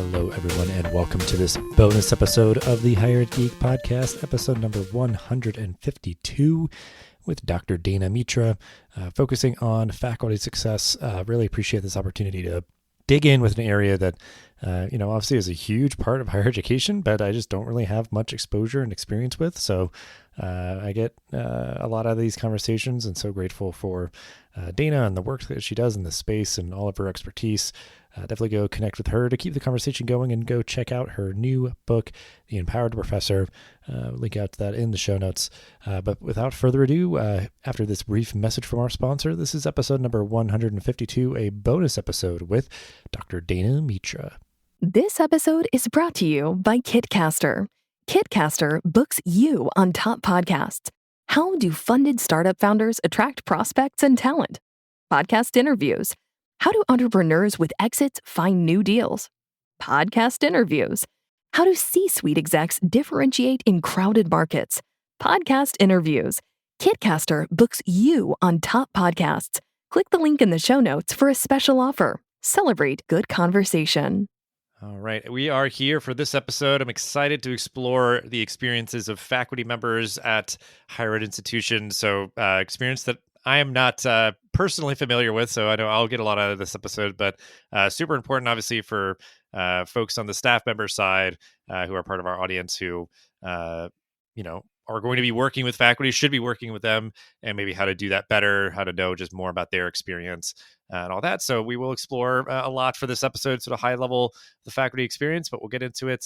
Hello, everyone, and welcome to this bonus episode of the Hired Geek Podcast, episode number 152, with Dr. Dana Mitra, focusing on faculty success. Really appreciate this opportunity to dig in with an area that, obviously is a huge part of higher education, but I just don't really have much exposure and experience with. So I get a lot of these conversations, and so grateful for Dana and the work that she does in this space and all of her expertise. Definitely go connect with her to keep the conversation going, and go check out her new book, The Empowered Professor. Link out to that in the show notes. But without further ado, after this brief message from our sponsor, this is episode number 152, a bonus episode with Dr. Dana Mitra. This episode is brought to you by Kitcaster. Kitcaster books you on top podcasts. How do funded startup founders attract prospects and talent? Podcast interviews. How do entrepreneurs with exits find new deals? Podcast interviews. How do C-suite execs differentiate in crowded markets? Podcast interviews. Kitcaster books you on top podcasts. Click the link in the show notes for a special offer. Celebrate good conversation. All right, we are here for this episode. I'm excited to explore the experiences of faculty members at higher ed institutions. So experience that I am not personally familiar with, so I know I'll get a lot out of this episode, but super important, obviously, for folks on the staff member side who are part of our audience who, are going to be working with faculty, should be working with them, and maybe how to do that better, how to know just more about their experience and all that. So we will explore a lot for this episode, sort of high level, the faculty experience, but we'll get into it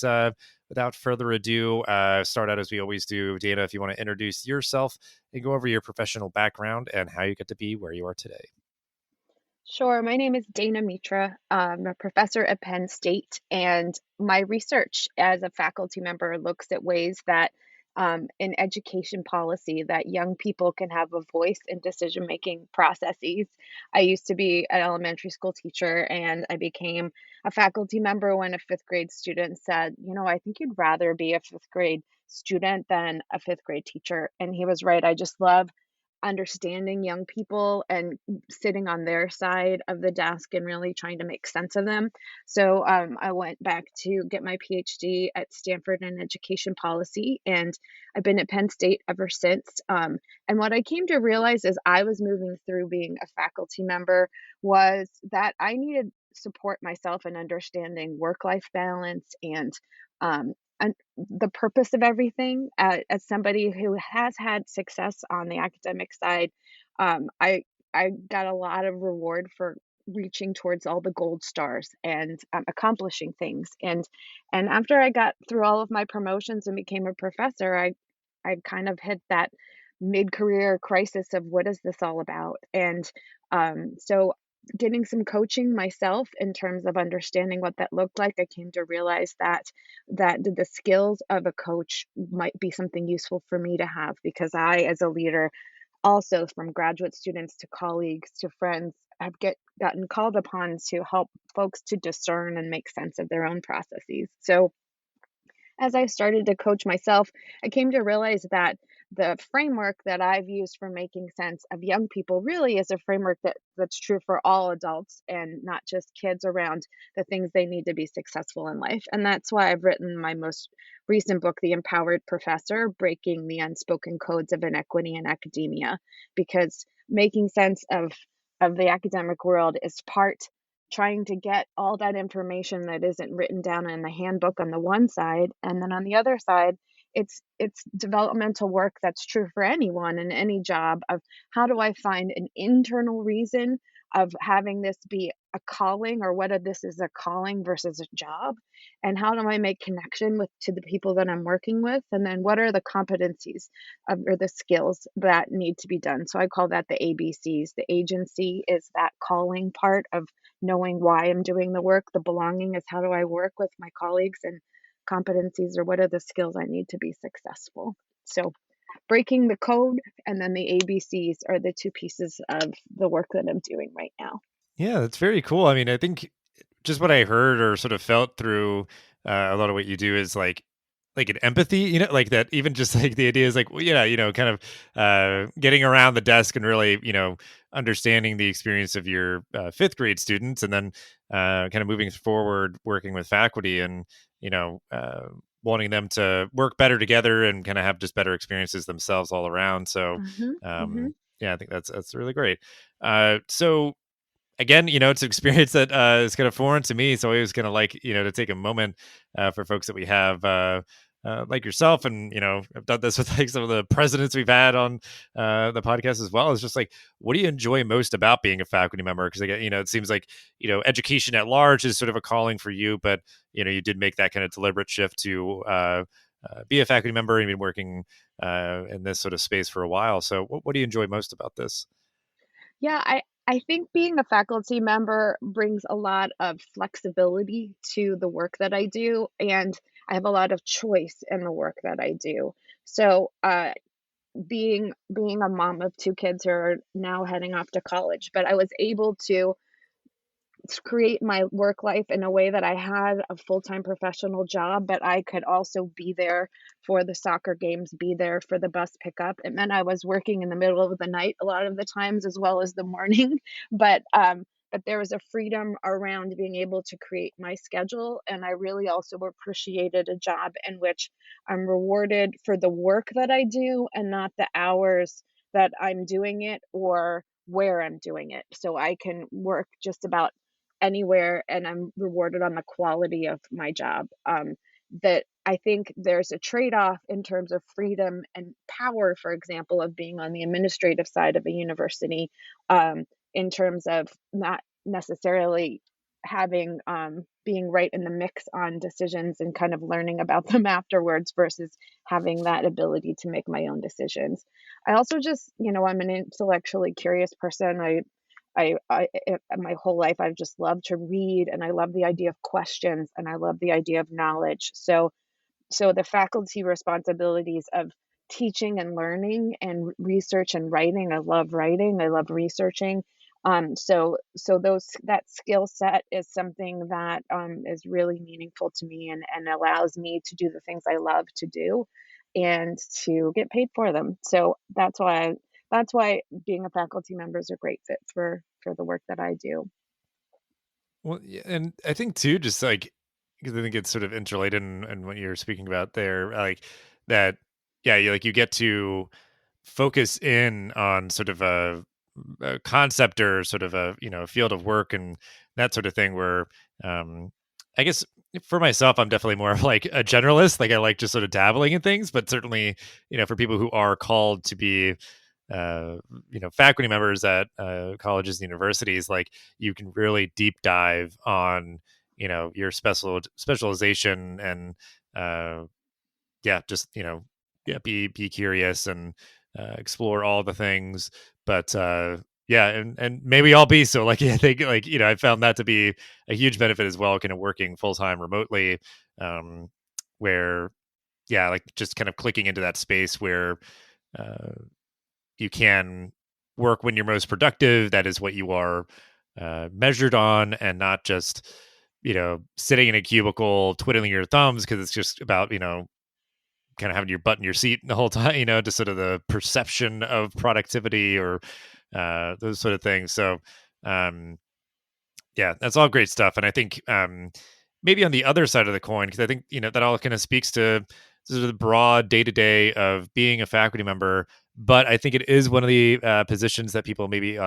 without further ado. Start out as we always do. Dana, if you want to introduce yourself and go over your professional background and how you get to be where you are today. Sure. My name is Dana Mitra. I'm a professor at Penn State, and my research as a faculty member looks at ways that in education policy that young people can have a voice in decision-making processes. I used to be an elementary school teacher, and I became a faculty member when a fifth grade student said, I think you'd rather be a fifth grade student than a fifth grade teacher. And he was right. I just love understanding young people and sitting on their side of the desk and really trying to make sense of them. So I went back to get my PhD at Stanford in education policy, and I've been at Penn State ever since. And what I came to realize as I was moving through being a faculty member was that I needed support myself in understanding work-life balance and the purpose of everything. As somebody who has had success on the academic side, I got a lot of reward for reaching towards all the gold stars and accomplishing things. And after I got through all of my promotions and became a professor, I kind of hit that mid-career crisis of what is this all about? And so getting some coaching myself in terms of understanding what that looked like, I came to realize that the skills of a coach might be something useful for me to have, because I, as a leader, also from graduate students to colleagues to friends, have gotten called upon to help folks to discern and make sense of their own processes. So as I started to coach myself, I came to realize that the framework that I've used for making sense of young people really is a framework that's true for all adults and not just kids, around the things they need to be successful in life. And that's why I've written my most recent book, The Empowered Professor: Breaking the Unspoken Codes of Inequity in Academia, because making sense of the academic world is part trying to get all that information that isn't written down in the handbook on the one side, and then on the other side, it's developmental work that's true for anyone in any job, of how do I find an internal reason of having this be a calling, or whether this is a calling versus a job, and how do I make connection to the people that I'm working with, and then what are the competencies or the skills that need to be done. So I call that the ABCs. The agency is that calling part of knowing why I'm doing the work. The belonging is how do I work with my colleagues, and competencies or what are the skills I need to be successful. So breaking the code and then the ABCs are the two pieces of the work that I'm doing right now. Yeah, that's very cool. I mean, I think just what I heard or sort of felt through a lot of what you do is like like an empathy, like that, even just like the idea is like, well, yeah, kind of getting around the desk and really, understanding the experience of your fifth grade students, and then kind of moving forward, working with faculty, and, you know, uh, wanting them to work better together and kind of have just better experiences themselves all around. So, Hmm. Hmm. yeah, I think that's really great. So again, it's an experience that is kind of foreign to me. So I always kind of like, to take a moment for folks that we have like yourself. And, I've done this with like some of the presidents we've had on the podcast as well. It's just like, what do you enjoy most about being a faculty member? Because, again, it seems like, education at large is sort of a calling for you, but, you did make that kind of deliberate shift to be a faculty member and been working in this sort of space for a while. So what do you enjoy most about this? Yeah, I think being a faculty member brings a lot of flexibility to the work that I do, and I have a lot of choice in the work that I do. So, being a mom of two kids who are now heading off to college, but I was able to create my work life in a way that I had a full-time professional job, but I could also be there for the soccer games, be there for the bus pickup. It meant I was working in the middle of the night a lot of the times as well as the morning, but there was a freedom around being able to create my schedule, and I really also appreciated a job in which I'm rewarded for the work that I do and not the hours that I'm doing it or where I'm doing it. So I can work just about anywhere and I'm rewarded on the quality of my job. That I think there's a trade-off in terms of freedom and power, for example, of being on the administrative side of a university, in terms of not necessarily having being right in the mix on decisions and kind of learning about them afterwards versus having that ability to make my own decisions. I also just, I'm an intellectually curious person. My whole life I've just loved to read, and I love the idea of questions, and I love the idea of knowledge. So the faculty responsibilities of teaching and learning and research and writing. I love writing. I love researching. So those that skill set is something that is really meaningful to me and allows me to do the things I love to do and to get paid for them. So that's why being a faculty member is a great fit for the work that I do. Well, yeah, and I think too, just like, because I think it's sort of interrelated in what you're speaking about there, like that, yeah, you get to focus in on sort of a concept or sort of a field of work and that sort of thing. Where, I guess for myself, I'm definitely more of like a generalist. Like I like just sort of dabbling in things, but certainly, for people who are called to be uh, faculty members at colleges and universities, like you can really deep dive on your specialization and yeah, just yeah, be curious and explore all the things. But yeah, and maybe I'll be so like I think like I found that to be a huge benefit as well, kind of working full time remotely, um, where yeah, like just kind of clicking into that space where uh, you can work when you're most productive. That is what you are measured on, and not just sitting in a cubicle twiddling your thumbs because it's just about kind of having your butt in your seat the whole time, just sort of the perception of productivity or those sort of things. So um, yeah, that's all great stuff. And I think maybe on the other side of the coin, because I think that all kind of speaks to sort of the broad day to day of being a faculty member. But I think it is one of the positions that people maybe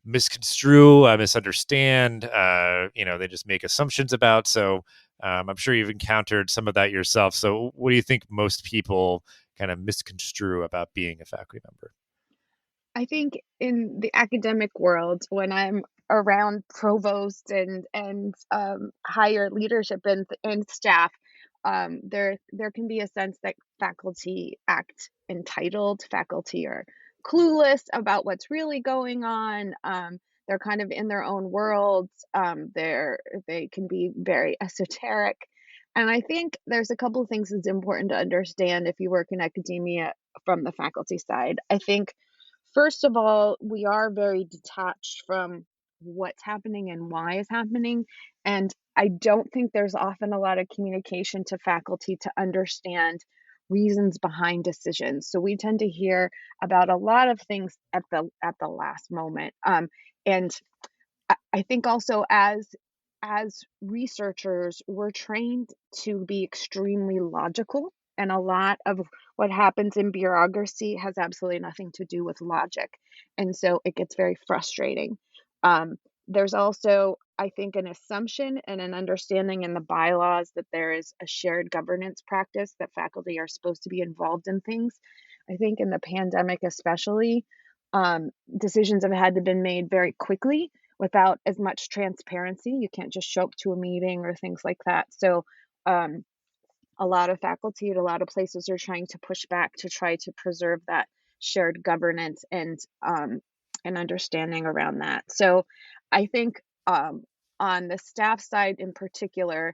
misconstrue, misunderstand. They just make assumptions about. So I'm sure you've encountered some of that yourself. So what do you think most people kind of misconstrue about being a faculty member? I think in the academic world, when I'm around provost and higher leadership and staff, there can be a sense that faculty act entitled, faculty are clueless about what's really going on. They're kind of in their own worlds. They can be very esoteric. And I think there's a couple of things that's important to understand if you work in academia from the faculty side. I think first of all, we are very detached from what's happening and why is happening. And I don't think there's often a lot of communication to faculty to understand reasons behind decisions. So we tend to hear about a lot of things at the last moment. And I think also as researchers, we're trained to be extremely logical, and a lot of what happens in bureaucracy has absolutely nothing to do with logic, and so it gets very frustrating. Um, there's also, I think, an assumption and an understanding in the bylaws that there is a shared governance practice that faculty are supposed to be involved in things. I think in the pandemic, especially, decisions have had to been made very quickly without as much transparency. You can't just show up to a meeting or things like that. So, um, a lot of faculty at a lot of places are trying to push back to try to preserve that shared governance and understanding around that. So, I think on the staff side in particular,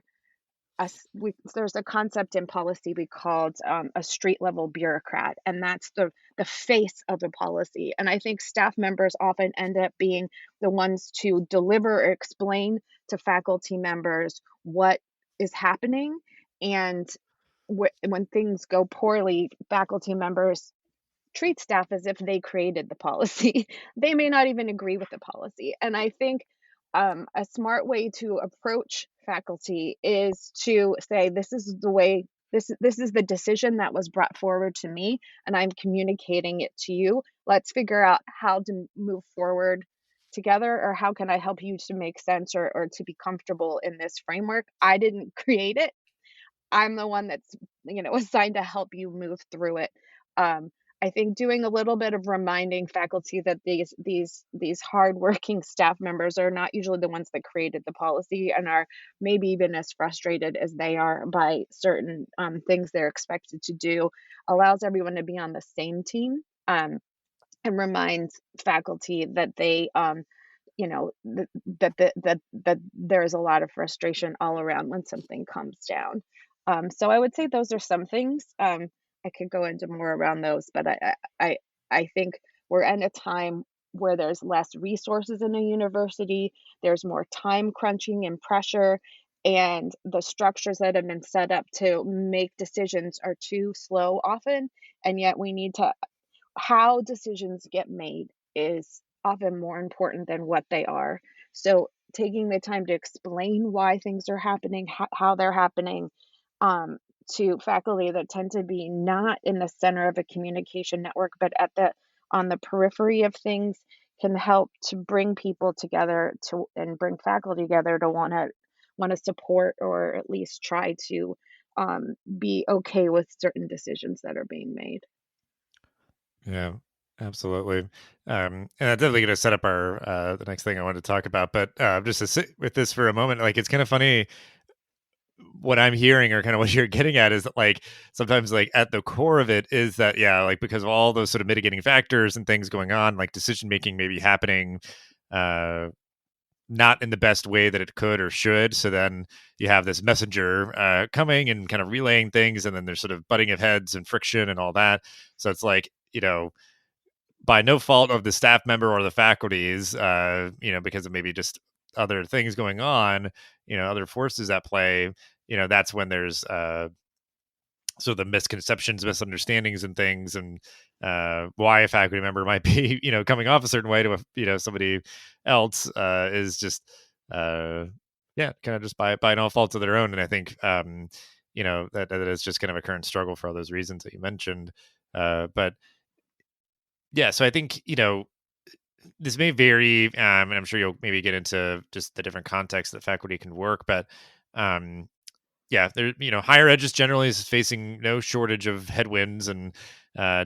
there's a concept in policy we called a street level bureaucrat, and that's the face of the policy. And I think staff members often end up being the ones to deliver or explain to faculty members what is happening. And when things go poorly, faculty members treat staff as if they created the policy. They may not even agree with the policy. And I think a smart way to approach faculty is to say, this is the way, this is the decision that was brought forward to me, and I'm communicating it to you. Let's figure out how to move forward together, or how can I help you to make sense or to be comfortable in this framework. I didn't create it. I'm the one that's, assigned to help you move through it. Um, I think doing a little bit of reminding faculty that these hardworking staff members are not usually the ones that created the policy and are maybe even as frustrated as they are by certain things they're expected to do, allows everyone to be on the same team, and reminds faculty that they that there's a lot of frustration all around when something comes down. So I would say those are some things. I could go into more around those, but I think we're in a time where there's less resources in a university, there's more time crunching and pressure, and the structures that have been set up to make decisions are too slow often, and yet we need to how decisions get made is often more important than what they are. So taking the time to explain why things are happening, how they're happening, um, to faculty that tend to be not in the center of a communication network, but at the on the periphery of things, can help to bring people together to and bring faculty together to want to support or at least try to be okay with certain decisions that are being made. Yeah, absolutely. And I'm definitely going to set up our the next thing I wanted to talk about. But just to sit with this for a moment, like it's kind of funny what I'm hearing or kind of what you're getting at is that like sometimes like at the core of it is that yeah, like because of all those sort of mitigating factors and things going on, like decision making may be happening uh not in the best way that it could or should. So then you have this messenger coming and kind of relaying things, and then there's sort of butting of heads and friction and all that. So it's like, by no fault of the staff member or the faculties, because of maybe just other things going on, other forces at play, that's when there's so the misconceptions, misunderstandings, and things, and why a faculty member might be, coming off a certain way to somebody else is just, yeah, kind of just by no fault of their own. And I think, that is just kind of a current struggle for all those reasons that you mentioned. But yeah, so I think this may vary, and I'm sure you'll maybe get into just the different contexts that faculty can work, but um, yeah, there, higher ed just generally is facing no shortage of headwinds and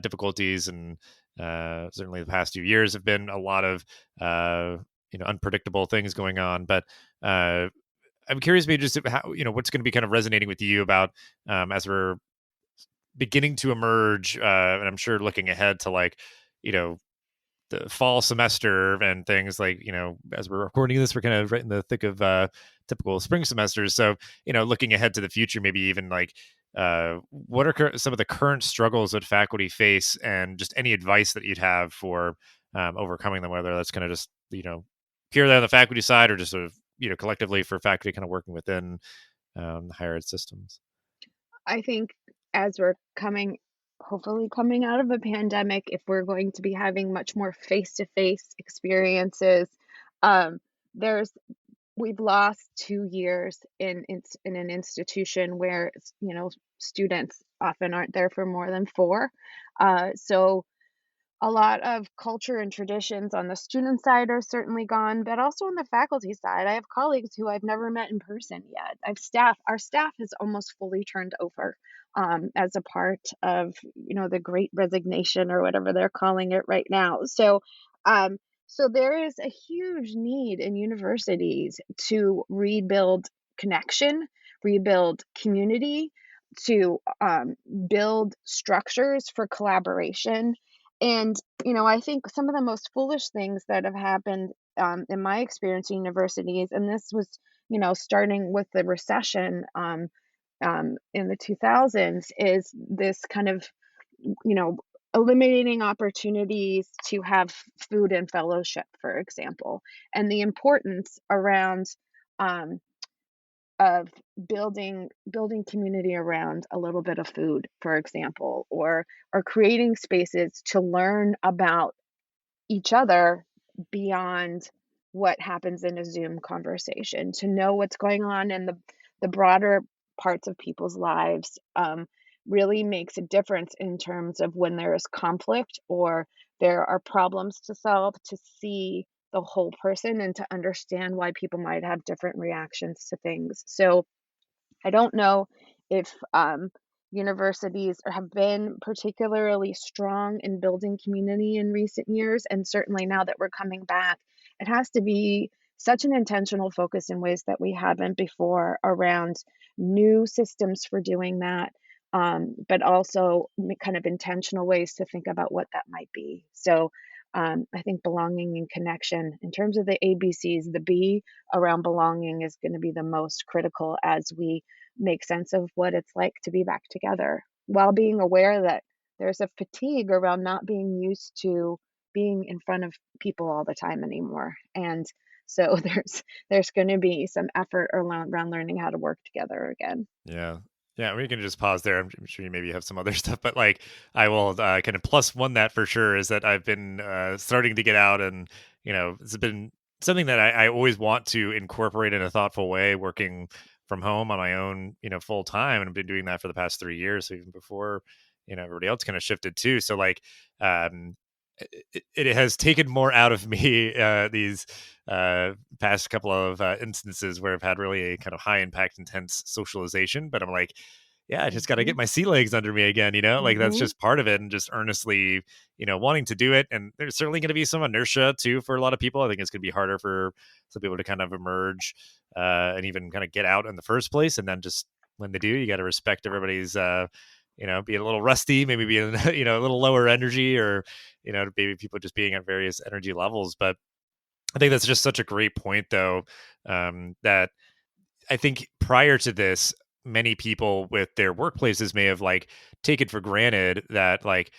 difficulties, and certainly the past few years have been a lot of unpredictable things going on. But I'm curious, maybe just how what's going to be kind of resonating with you about as we're beginning to emerge, and I'm sure looking ahead to like the fall semester and things like, as we're recording this, we're kind of right in the thick of typical spring semesters. So, looking ahead to the future, maybe even like what are some of the current struggles that faculty face, and just any advice that you'd have for overcoming them, whether that's kind of just, purely on the faculty side, or just sort of, collectively for faculty kind of working within the higher ed systems? I think as we're hopefully coming out of a pandemic, if we're going to be having much more face-to-face experiences, um, there's we've lost 2 years in an institution where students often aren't there for more than four. So a lot of culture and traditions on the student side are certainly gone, but also on the faculty side. I have colleagues who I've never met in person yet. Our staff has almost fully turned over as a part of, the great resignation or whatever they're calling it right now. Um, so there is a huge need in universities to rebuild connection, rebuild community, to build structures for collaboration. And, I think some of the most foolish things that have happened in my experience in universities, and this was, starting with the recession in the 2000s, is this kind of, you know, eliminating opportunities to have food and fellowship, for example, and the importance around um, of building community around a little bit of food, for example, or creating spaces to learn about each other beyond what happens in a Zoom conversation, to know what's going on in the broader parts of people's lives, really makes a difference in terms of when there is conflict or there are problems to solve, to see the whole person and to understand why people might have different reactions to things. So I don't know if universities have been particularly strong in building community in recent years. And certainly now that we're coming back, it has to be such an intentional focus in ways that we haven't before around new systems for doing that, but also kind of intentional ways to think about what that might be. So I think belonging and connection, in terms of the ABCs, the B around belonging is going to be the most critical as we make sense of what it's like to be back together, while being aware that there's a fatigue around not being used to being in front of people all the time anymore. And so there's going to be some effort around learning how to work together again. Yeah. Yeah, we can just pause there. I'm sure you maybe have some other stuff, but like I will kind of plus one that for sure is that I've been starting to get out, and it's been something that I always want to incorporate in a thoughtful way, working from home on my own, full time, and I've been doing that for the past 3 years, so even before everybody else kind of shifted too. So like um, it has taken more out of me these past couple of instances where I've had really a kind of high impact, intense socialization. But I'm like, yeah, I just got to get Hmm. my sea legs under me again, like that's Hmm. just part of it, and just earnestly, wanting to do it. And there's certainly going to be some inertia too for a lot of people. I think it's going to be harder for some people to kind of emerge and even kind of get out in the first place. And then just when they do, you got to respect everybody's be a little rusty, maybe be a little lower energy, or maybe people just being at various energy levels. But I think that's just such a great point, though, that I think prior to this, many people with their workplaces may have like taken for granted that like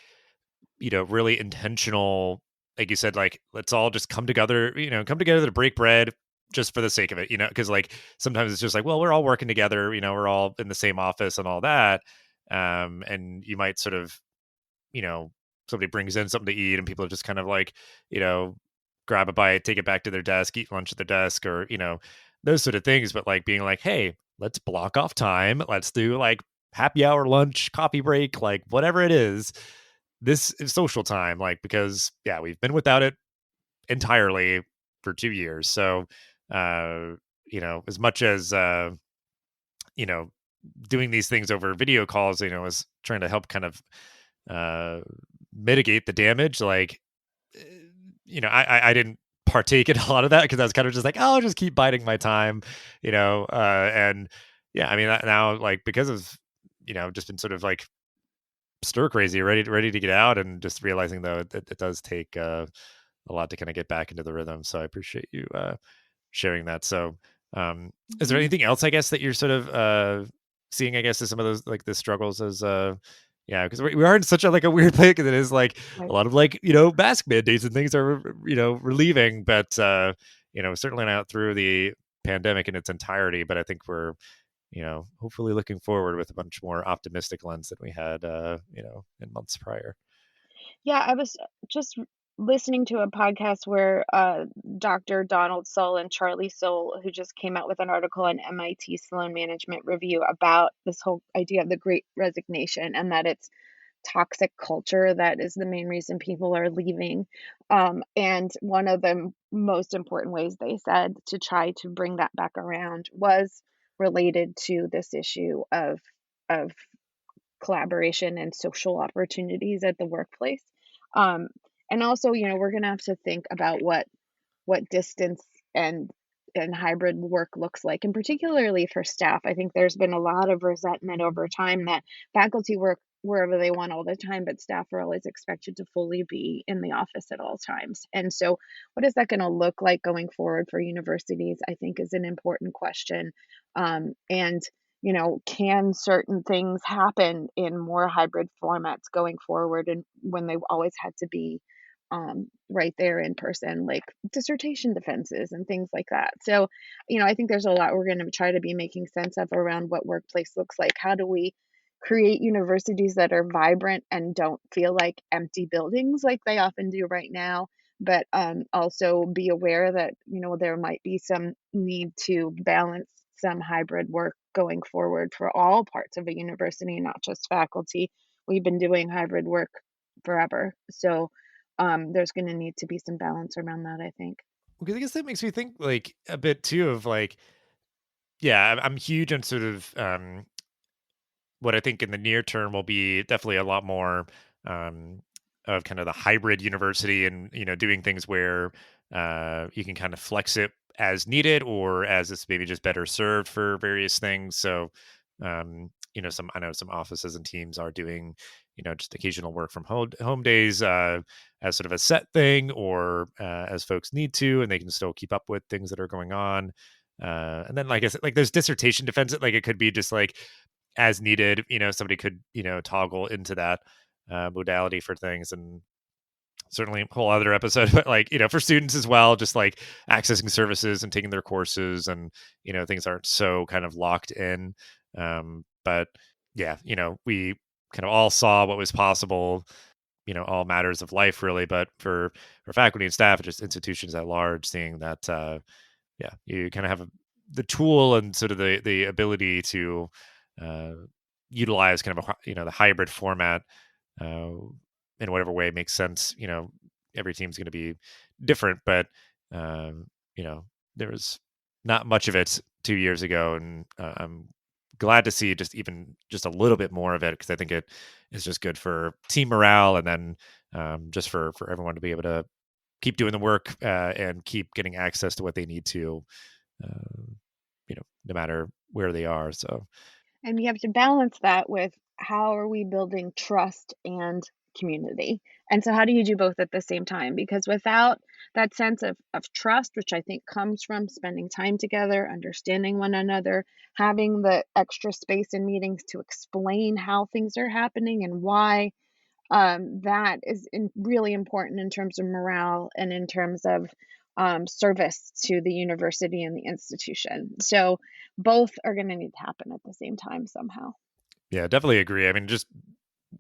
really intentional, like you said, like let's all just come together to break bread just for the sake of it, because like sometimes it's just like, well, we're all working together, we're all in the same office and all that, and you might sort of, you know, somebody brings in something to eat and people are just kind of like, you know, grab a bite, take it back to their desk, eat lunch at their desk, or, those sort of things. But like being like, hey, let's block off time. Let's do like happy hour, lunch, coffee break, like whatever it is. This is social time, like, because yeah, we've been without it entirely for 2 years. So, uh, as much as, you know, doing these things over video calls, is trying to help kind of uh mitigate the damage, like uh, I didn't partake in a lot of that because I was kind of just like, oh, I'll just keep biding my time, and yeah, I mean now, like, because of just been sort of like stir crazy, ready to get out, and just realizing though it does take a lot to kind of get back into the rhythm. So I appreciate you sharing that. So is there Hmm. anything else, I guess, that you're sort of seeing, I guess, as some of those like the struggles as yeah, because we are in such a like a weird place, because it is like a Right. lot of like mask mandates and things are relieving, but certainly not through the pandemic in its entirety, but I think we're, hopefully looking forward with a much more optimistic lens than we had, in months prior. Yeah, I was just listening to a podcast where Dr. Donald Sull and Charlie Sull, who just came out with an article on MIT Sloan Management Review about this whole idea of the Great Resignation, and that it's toxic culture that is the main reason people are leaving. And one of the most important ways they said to try to bring that back around was related to this issue of collaboration and social opportunities at the workplace. Um, and also, we're going to have to think about what distance and hybrid work looks like, and particularly for staff. I think there's been a lot of resentment over time that faculty work wherever they want all the time, but staff are always expected to fully be in the office at all times. And so, what is that going to look like going forward for universities? I think is an important question. And can certain things happen in more hybrid formats going forward, and when they've always had to be right there in person, like dissertation defenses and things like that. So, I think there's a lot we're going to try to be making sense of around what workplace looks like. How do we create universities that are vibrant and don't feel like empty buildings like they often do right now? But also be aware that, there might be some need to balance some hybrid work going forward for all parts of a university, not just faculty. We've been doing hybrid work forever. So, there's gonna need to be some balance around that, I think. Because I guess that makes me think like a bit too of like, yeah, I'm huge on sort of what I think in the near term will be definitely a lot more um, of kind of the hybrid university, and doing things where you can kind of flex it as needed, or as it's maybe just better served for various things. So some, I know some offices and teams are doing just occasional work from home days as sort of a set thing, or as folks need to, and they can still keep up with things that are going on. And then, like I said, like there's dissertation defense, like it could be just like as needed, somebody could, toggle into that modality for things. And certainly a whole other episode, but like, for students as well, just like accessing services and taking their courses, and, things aren't so kind of locked in. But yeah, we kind of all saw what was possible, all matters of life really, but for faculty and staff, just institutions at large, seeing that, yeah, you kind of have the tool and sort of the ability to uh, utilize kind of the hybrid format uh, in whatever way makes sense. Every team's going to be different, but um, there was not much of it 2 years ago, and I'm glad to see just a little bit more of it, because I think it is just good for team morale, and then just for everyone to be able to keep doing the work and keep getting access to what they need to, uh, no matter where they are. So And you have to balance that with how are we building trust and community? And so how do you do both at the same time? Because without that sense of trust, which I think comes from spending time together, understanding one another, having the extra space in meetings to explain how things are happening and why, that is really important in terms of morale and in terms of service to the university and the institution. So both are going to need to happen at the same time somehow. yeah, definitely agree. I mean, just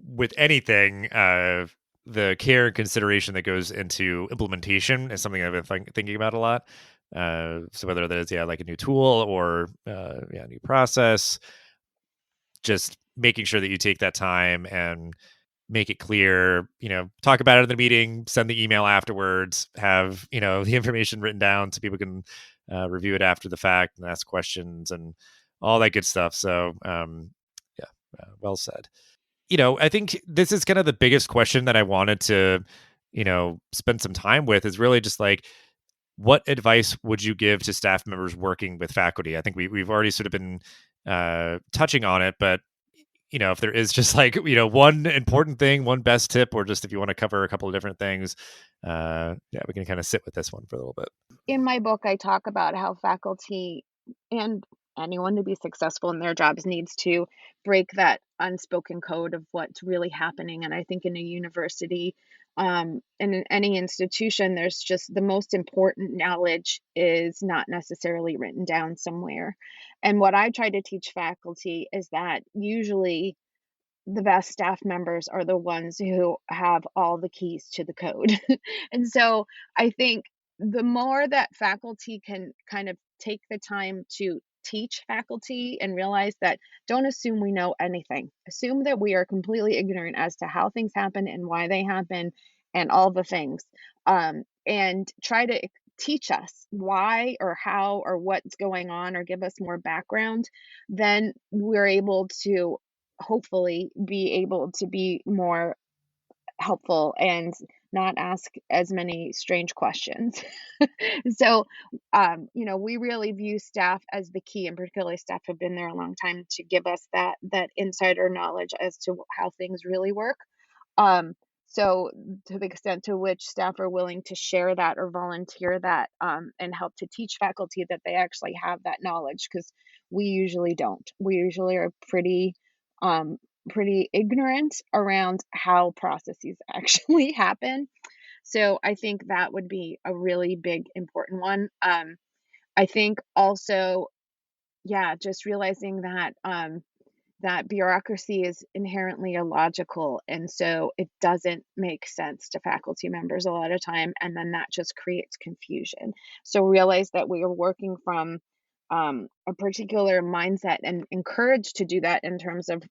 with anything, the care and consideration that goes into implementation is something I've been thinking about a lot. So whether that is, yeah, like a new tool, or yeah, a new process, just making sure that you take that time and make it clear, talk about it in the meeting, send the email afterwards, have, the information written down so people can review it after the fact and ask questions and all that good stuff. So, yeah, well said. I think this is kind of the biggest question that I wanted to, spend some time with, is really just like, what advice would you give to staff members working with faculty? I think we've already sort of been touching on it, but if there is just like, one important thing, one best tip, or just if you want to cover a couple of different things, yeah, we can kind of sit with this one for a little bit. In my book, I talk about how faculty and anyone to be successful in their jobs needs to break that unspoken code of what's really happening. And I think in a university, And in any institution, there's just the most important knowledge is not necessarily written down somewhere. And what I try to teach faculty is that usually the best staff members are the ones who have all the keys to the code. And so I think the more that faculty can kind of take the time to teach faculty and realize that don't assume we know anything. Assume that we are completely ignorant as to how things happen and why they happen and all the things. And try to teach us why or how or what's going on or give us more background, then we're able to hopefully be able to be more helpful and not ask as many strange questions. So, we really view staff as the key, and particularly staff who've been there a long time to give us that insider knowledge as to how things really work. Um, so to the extent to which staff are willing to share that or volunteer that, and help to teach faculty that they actually have that knowledge, because we usually don't. We usually are um, pretty ignorant around how processes actually happen. So I think that would be a really big important one. I think also, yeah, just realizing that bureaucracy is inherently illogical, and so it doesn't make sense to faculty members a lot of time, and then that just creates confusion. So realize that we are working from a particular mindset and encouraged to do that in terms of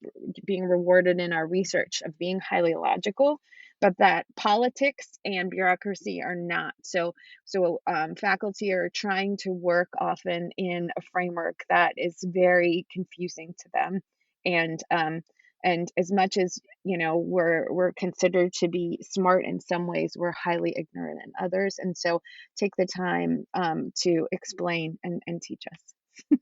being rewarded in our research of being highly logical, but that politics and bureaucracy are not. So faculty are trying to work often in a framework that is very confusing to them, and as much as we're considered to be smart in some ways, we're highly ignorant in others, and so take the time to explain and teach us.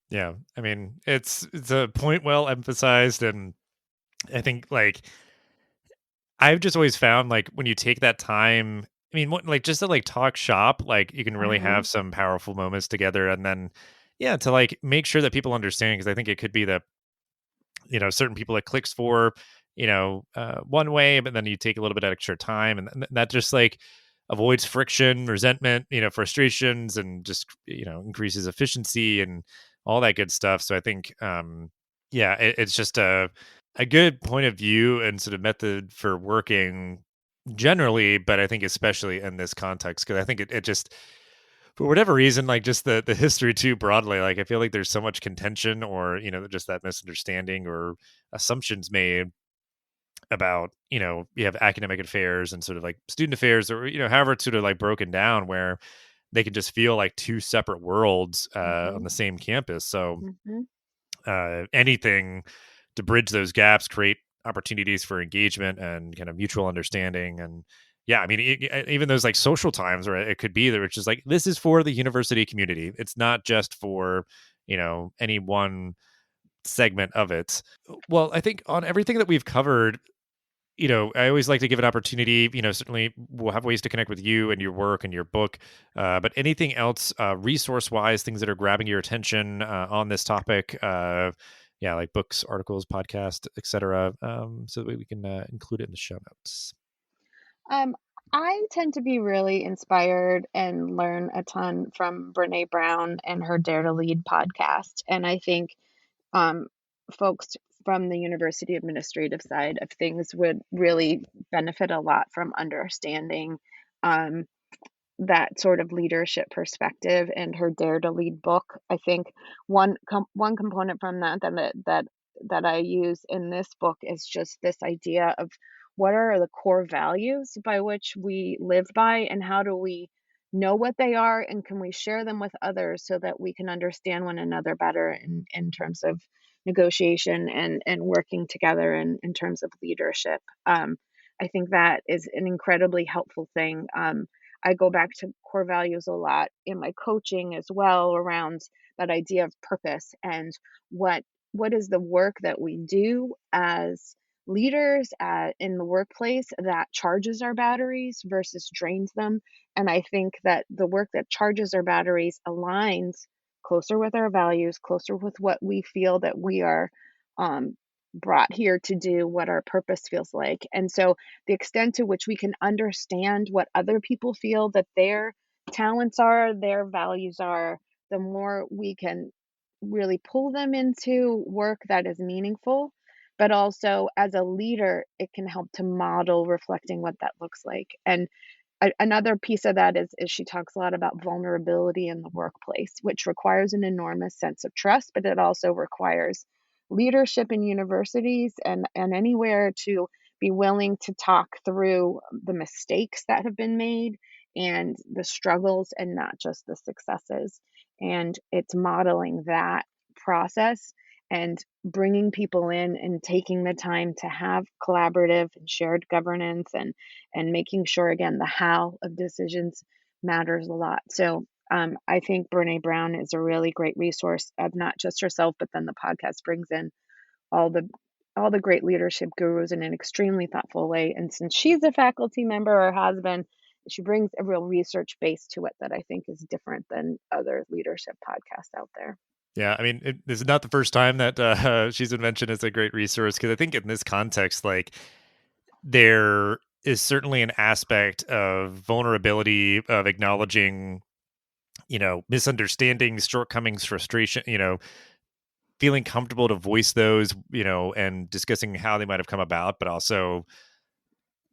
Yeah, I mean, it's a point well emphasized, and I think like I've just always found like when you take that time, I mean, like just to like talk shop, like you can really Uh-huh. have some powerful moments together, and then yeah, to like make sure that people understand, because I think it could be that certain people it clicks for one way, but then you take a little bit of extra time, and that just like avoids friction, resentment, frustrations, and just increases efficiency and all that good stuff. So I think yeah, it's just a good point of view and sort of method for working generally, but I think especially in this context, because I think it just, for whatever reason, like just the history too broadly, like I feel like there's so much contention, or just that misunderstanding or assumptions made about you have academic affairs and sort of like student affairs, or however it's sort of like broken down, where they can just feel like two separate worlds on Mhm. the same campus. So Mhm. anything to bridge those gaps, create opportunities for engagement and kind of mutual understanding. And yeah, I mean, even those like social times, where it could be there, it's just like, this is for the university community. It's not just for, any one segment of it. Well, I think on everything that we've covered, I always like to give an opportunity, certainly we'll have ways to connect with you and your work and your book. But anything else, resource wise, things that are grabbing your attention on this topic, yeah, like books, articles, podcast, etc. So that we can include it in the show notes. Um, I tend to be really inspired and learn a ton from Brene Brown and her Dare to Lead podcast. And I think um, folks from the university administrative side of things would really benefit a lot from understanding um, that sort of leadership perspective and her Dare to Lead book. I think one component from that I use in this book is just this idea of what are the core values by which we live by, and how do we know what they are, and can we share them with others so that we can understand one another better in terms of negotiation and working together in terms of leadership. I think that is an incredibly helpful thing. I go back to core values a lot in my coaching as well, around that idea of purpose and what what is the work that we do as leaders in the workplace that charges our batteries versus drains them. And I think that the work that charges our batteries aligns closer with our values, closer with what we feel that we are um, brought here to do what our purpose feels like. And so the extent to which we can understand what other people feel that their talents are, their values are, the more we can really pull them into work that is meaningful. But also as a leader, it can help to model reflecting what that looks like. And another piece of that is she talks a lot about vulnerability in the workplace, which requires an enormous sense of trust, but it also requires leadership in universities and anywhere to be willing to talk through the mistakes that have been made and the struggles and not just the successes. And it's modeling that process and bringing people in and taking the time to have collaborative and shared governance and making sure again the how of decisions matters a lot. So I think Brene Brown is a really great resource of not just herself, but then the podcast brings in all the all the great leadership gurus in an extremely thoughtful way. And since she's a faculty member or has been, she brings a real research base to it that I think is different than other leadership podcasts out there. Yeah, I mean, this is not the first time that she's been mentioned as a great resource, because I think in this context, like, there is certainly an aspect of vulnerability, of acknowledging, misunderstandings, shortcomings, frustration, feeling comfortable to voice those, and discussing how they might have come about, but also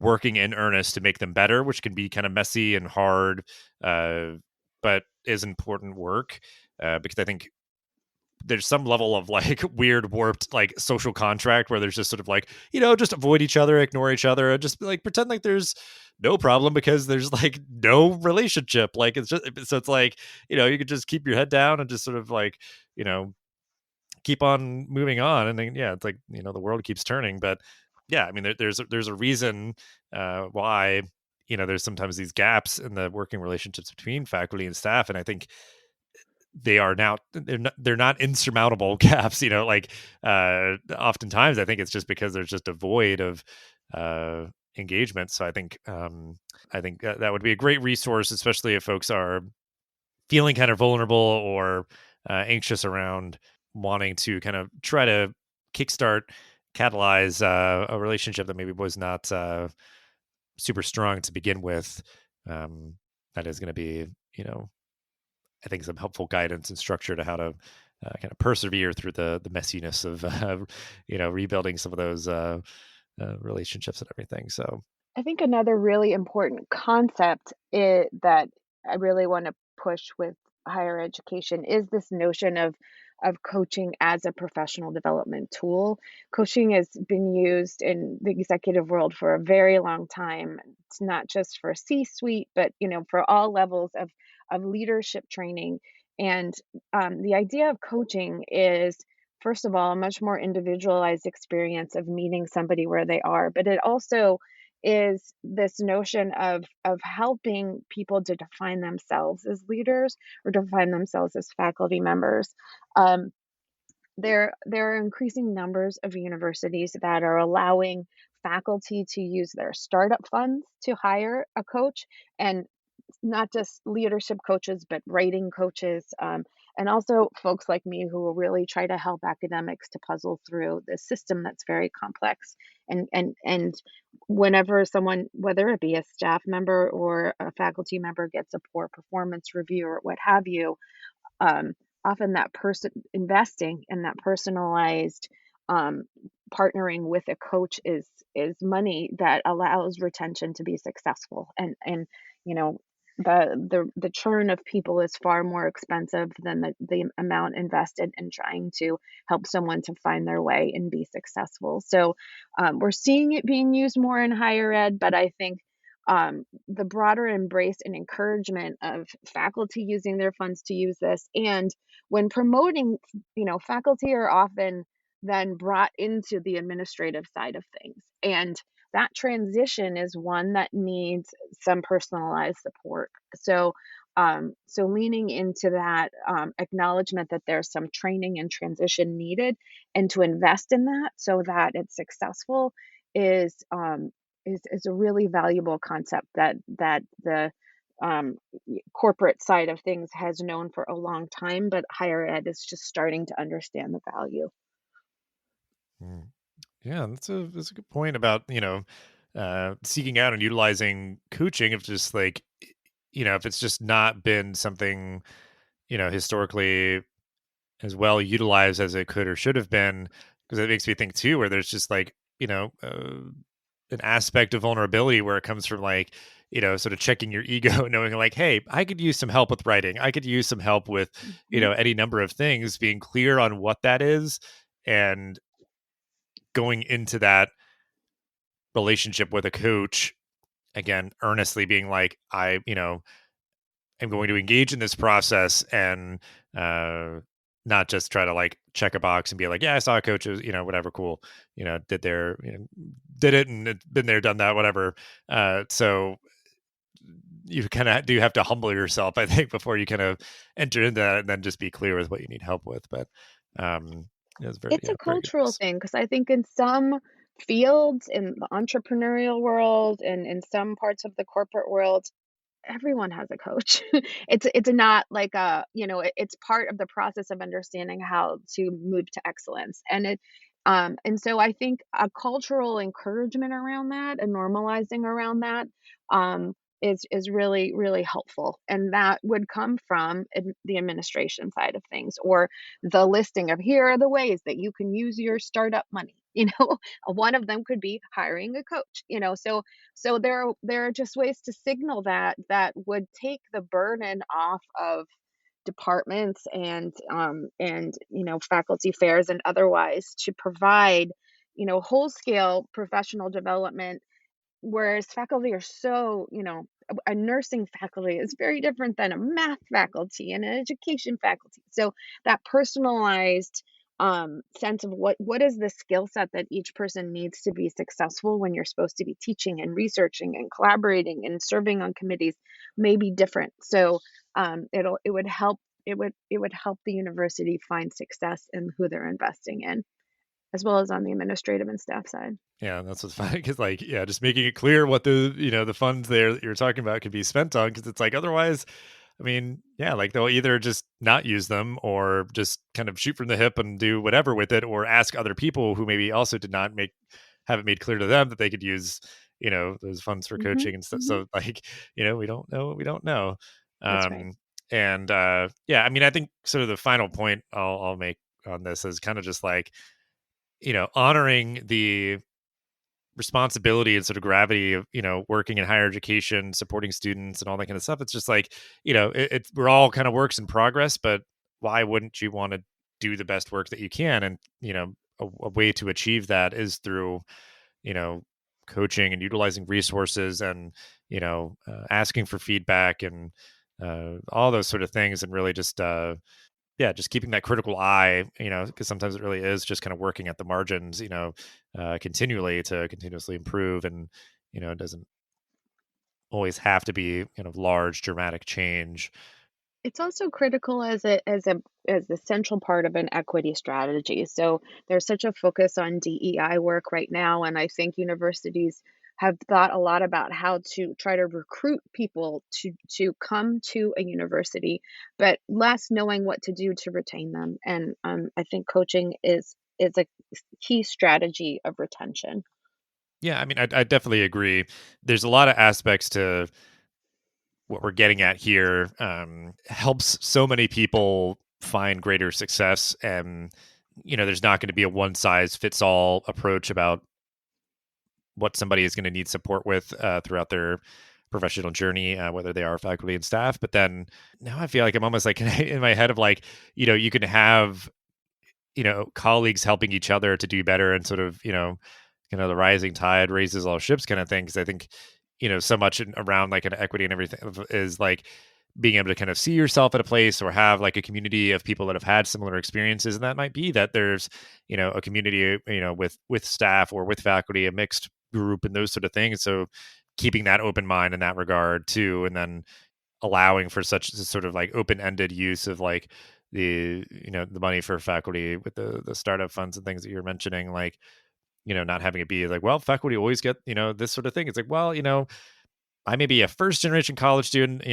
working in earnest to make them better, which can be kind of messy and hard, but is important work, because I think there's some level of like weird warped like social contract where there's just sort of like, just avoid each other, ignore each other, and just like pretend like there's no problem because there's like no relationship. Like it's just, so it's like, you could just keep your head down and just sort of like, keep on moving on. And then, yeah, it's like, the world keeps turning. But yeah, I mean, there's a reason why, there's sometimes these gaps in the working relationships between faculty and staff. And I think they're not insurmountable gaps, like oftentimes I think it's just because there's just a void of engagement. So I think that would be a great resource, especially if folks are feeling kind of vulnerable or anxious around wanting to kind of try to kickstart, catalyze a relationship that maybe was not super strong to begin with. That is going to be, I think, some helpful guidance and structure to how to kind of persevere through the messiness of rebuilding some of those relationships and everything. So I think another really important concept that I really want to push with higher education is this notion of coaching as a professional development tool. Coaching has been used in the executive world for a very long time. It's not just for C-suite, but for all levels of leadership training. And the idea of coaching is, first of all, a much more individualized experience of meeting somebody where they are, but it also is this notion of helping people to define themselves as leaders or define themselves as faculty members. Um, there are increasing numbers of universities that are allowing faculty to use their startup funds to hire a coach, and not just leadership coaches, but writing coaches, and also folks like me who will really try to help academics to puzzle through the system that's very complex. And whenever someone, whether it be a staff member or a faculty member, gets a poor performance review or what have you, um, often that person investing in that personalized um, partnering with a coach is money that allows retention to be successful. And you know the churn of people is far more expensive than the amount invested in trying to help someone to find their way and be successful. So we're seeing it being used more in higher ed, but I think the broader embrace and encouragement of faculty using their funds to use this. And when promoting, faculty are often then brought into the administrative side of things. And that transition is one that needs some personalized support. So leaning into that acknowledgement that there's some training and transition needed, and to invest in that so that it's successful is is a really valuable concept that the um, corporate side of things has known for a long time, but higher ed is just starting to understand the value. Yeah, that's a good point about, seeking out and utilizing coaching of just like, if it's just not been something, historically as well utilized as it could or should have been, because it makes me think too, where there's just like, an aspect of vulnerability where it comes from like, sort of checking your ego, knowing like, hey, I could use some help with writing. I could use some help with, Mhm. any number of things, being clear on what that is and going into that relationship with a coach again, earnestly being like, am going to engage in this process and not just try to like check a box and be like, yeah, I saw a coach, whatever, cool, did it and it's been there, done that, whatever. So you kind of do have to humble yourself, I think, before you kind of enter into that and then just be clear with what you need help with. But it's very, It's a very good cultural advice. thing because I think in some fields, in the entrepreneurial world and in some parts of the corporate world, everyone has a coach. It's not like it's part of the process of understanding how to move to excellence. And so I think a cultural encouragement around that and normalizing around that um is really, really helpful. And that would come from the administration side of things, or the listing of here are the ways that you can use your startup money. One of them could be hiring a coach, so there are just ways to signal that would take the burden off of departments and faculty affairs and otherwise to provide whole scale professional development. Whereas faculty are so, a nursing faculty is very different than a math faculty and an education faculty. So that personalized sense of what is the skill set that each person needs to be successful when you're supposed to be teaching and researching and collaborating and serving on committees may be different. So it would help the university find success in who they're investing in, as well as on the administrative and staff side. Yeah, that's what's funny because, like, yeah, just making it clear what the funds there that you're talking about could be spent on, because it's like otherwise, I mean, yeah, like they'll either just not use them or just kind of shoot from the hip and do whatever with it, or ask other people who maybe also did not have it made clear to them that they could use, those funds for Hmm. coaching and stuff. Hmm. So, like, we don't know what we don't know. That's right. Um, and yeah, I mean, I think sort of the final point I'll make on this is kind of just like, honoring the responsibility and sort of gravity of working in higher education, supporting students and all that kind of stuff. It's just like, we're all kind of works in progress, but why wouldn't you want to do the best work that you can? And a way to achieve that is through you know coaching and utilizing resources and asking for feedback and all those sort of things, and really just yeah, just keeping that critical eye, because sometimes it really is just kind of working at the margins, continually to continuously improve. And, it doesn't always have to be kind of large, dramatic change. It's also critical as a central part of an equity strategy. So there's such a focus on DEI work right now, and I think universities have thought a lot about how to try to recruit people to come to a university, but less knowing what to do to retain them. And I think coaching is a key strategy of retention. Yeah, I mean, I definitely agree. There's a lot of aspects to what we're getting at here. Helps so many people find greater success. And, there's not going to be a one size fits all approach about what somebody is going to need support with throughout their professional journey, whether they are faculty and staff. But then now I feel like I'm almost like in my head of like, you can have, colleagues helping each other to do better, and sort of, the rising tide raises all ships kind of thing. Cause I think, so much around like an equity and everything is like being able to kind of see yourself at a place or have like a community of people that have had similar experiences. And that might be that there's, a community, with staff or with faculty, a mixed group and those sort of things. So keeping that open mind in that regard too. And then allowing for such sort of like open-ended use of like the money for faculty with the startup funds and things that you're mentioning, like, not having it be like, well, faculty always get, this sort of thing. It's like, well, I may be a first generation college student,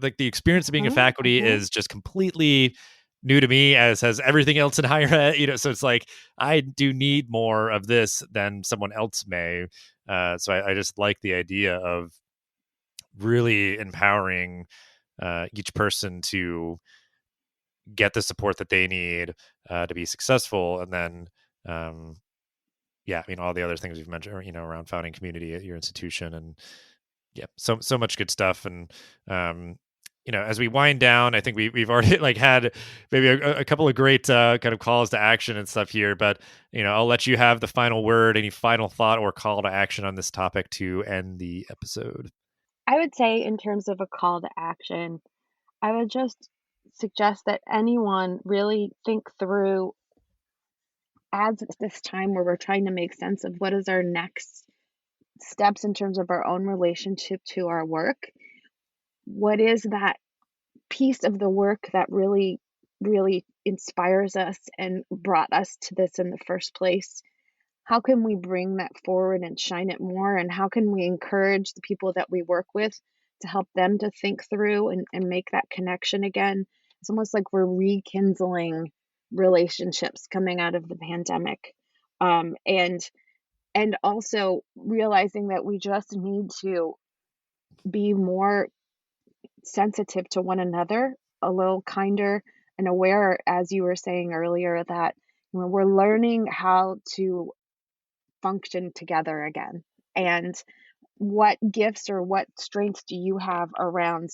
like the experience of being a Mhm, faculty mhm. is just completely new to me, as has everything else in higher ed. So it's like I do need more of this than someone else may. So I just like the idea of really empowering each person to get the support that they need to be successful, and then all the other things we've mentioned, around founding community at your institution, and so much good stuff. And as we wind down, I think we've already like had maybe a couple of great kind of calls to action and stuff here, but I'll let you have the final word. Any final thought or call to action on this topic to end the episode? I would say, in terms of a call to action, I would just suggest that anyone really think through, as it's this time where we're trying to make sense of what is our next steps in terms of our own relationship to our work. What is that piece of the work that really, really inspires us and brought us to this in the first place? How can we bring that forward and shine it more? And how can we encourage the people that we work with to help them to think through and make that connection again? It's almost like we're rekindling relationships coming out of the pandemic. And also realizing that we just need to be more sensitive to one another, a little kinder and aware, as you were saying earlier, that we're learning how to function together again. And what gifts or what strengths do you have around,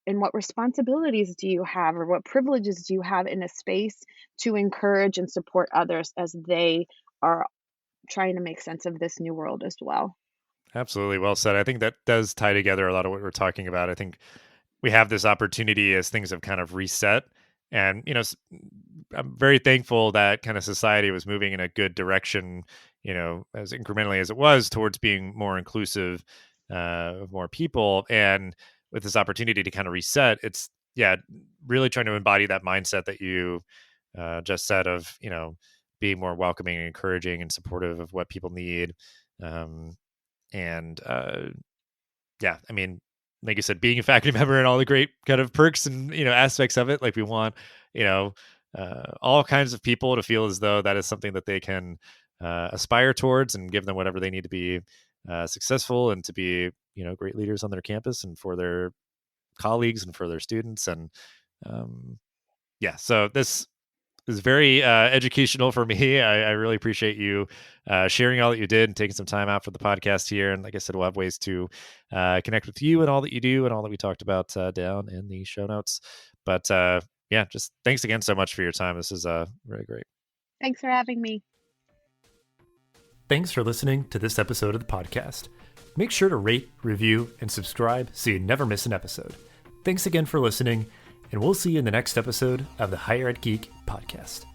and what responsibilities do you have, or what privileges do you have in a space to encourage and support others as they are trying to make sense of this new world as well? Absolutely. Well said. I think that does tie together a lot of what we're talking about. I think we have this opportunity as things have kind of reset. And, I'm very thankful that kind of society was moving in a good direction, as incrementally as it was, towards being more inclusive of more people. And with this opportunity to kind of reset, it's, really trying to embody that mindset that you just said of, being more welcoming and encouraging and supportive of what people need. Um, and I mean, like you said, being a faculty member and all the great kind of perks and aspects of it, like we want all kinds of people to feel as though that is something that they can aspire towards, and give them whatever they need to be successful and to be great leaders on their campus and for their colleagues and for their students. And so this is very educational for me. I really appreciate you sharing all that you did and taking some time out for the podcast here. And like I said, we'll have ways to connect with you and all that you do and all that we talked about down in the show notes. But just thanks again so much for your time. This is really great. Thanks for having me. Thanks for listening to this episode of the podcast. Make sure to rate, review, and subscribe so you never miss an episode. Thanks again for listening, and we'll see you in the next episode of the Higher Ed Geek podcast.